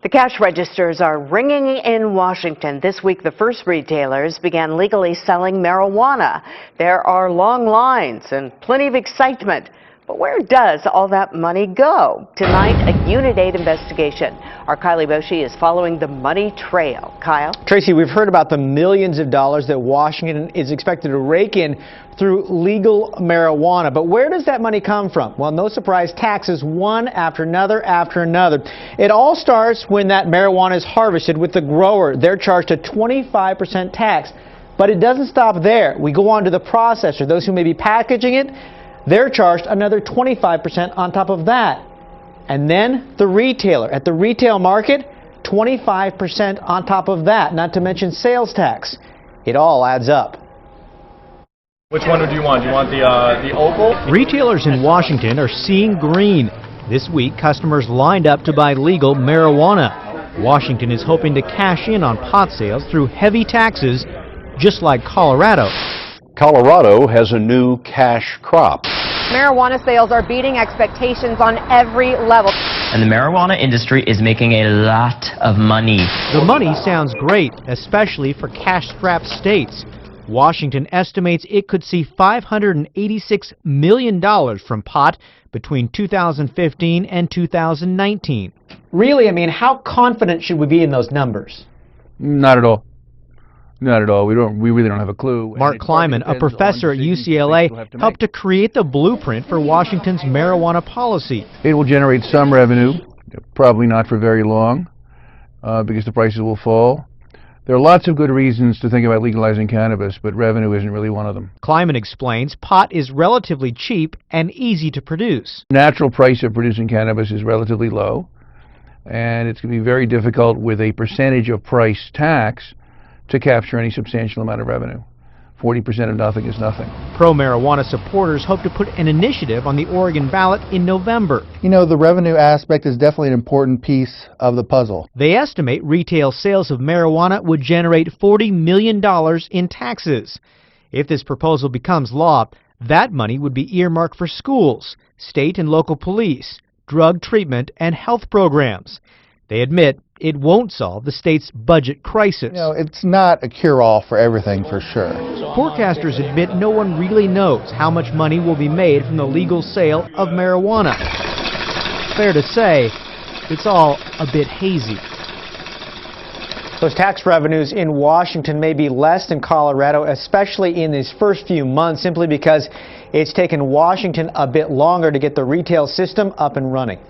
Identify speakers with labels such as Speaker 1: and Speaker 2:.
Speaker 1: The cash registers are ringing in Washington. This week, the first retailers began legally selling marijuana. There are long lines and plenty of excitement. But where does all that money go? Tonight, a Unit 8 investigation. Our Kylie Boshi is following the money trail. Kyle?
Speaker 2: Tracy, we've heard about the millions of dollars that Washington is expected to rake in through legal marijuana. But where does that money come from? Well, no surprise, taxes, one after another after another. It all starts when that marijuana is harvested with the grower. They're charged a 25% tax. But it doesn't stop there. We go on to the processor, those who may be packaging it. They're charged another 25% on top of that. And then the retailer. At the retail market, 25% on top of that, not to mention sales tax. It all adds up.
Speaker 3: Which one do you want? Do you want the Opal?
Speaker 4: Retailers in Washington are seeing green. This week, customers lined up to buy legal marijuana. Washington is hoping to cash in on pot sales through heavy taxes, just like Colorado.
Speaker 5: Colorado has a new cash crop.
Speaker 6: Marijuana sales are beating expectations on every level.
Speaker 7: And the marijuana industry is making a lot of money.
Speaker 4: The money sounds great, especially for cash-strapped states. Washington estimates it could see $586 million from pot between 2015 and 2019.
Speaker 2: Really, I mean, how confident should we be in those numbers?
Speaker 8: Not at all. Not at all. We really don't have a clue.
Speaker 4: Mark Kleiman, a professor at UCLA, helped to create the blueprint for Washington's marijuana policy.
Speaker 8: It will generate some revenue, probably not for very long, because the prices will fall. There are lots of good reasons to think about legalizing cannabis, but revenue isn't really one of them.
Speaker 4: Kleiman explains pot is relatively cheap and easy to produce.
Speaker 8: Natural price of producing cannabis is relatively low, and it's going to be very difficult with a percentage of price tax to capture any substantial amount of revenue. 40% of nothing is nothing.
Speaker 4: Pro-marijuana supporters hope to put an initiative on the Oregon ballot in November.
Speaker 9: You know, the revenue aspect is definitely an important piece of the puzzle.
Speaker 4: They estimate retail sales of marijuana would generate $40 million in taxes. If this proposal becomes law, that money would be earmarked for schools, state and local police, drug treatment, and health programs. They admit it won't solve the state's budget crisis.
Speaker 9: You know, it's not a cure-all for everything, for sure.
Speaker 4: Forecasters admit no one really knows how much money will be made from the legal sale of marijuana. Fair to say, it's all a bit hazy.
Speaker 2: Those tax revenues in Washington may be less than Colorado, especially in these first few months, simply because it's taken Washington a bit longer to get the retail system up and running.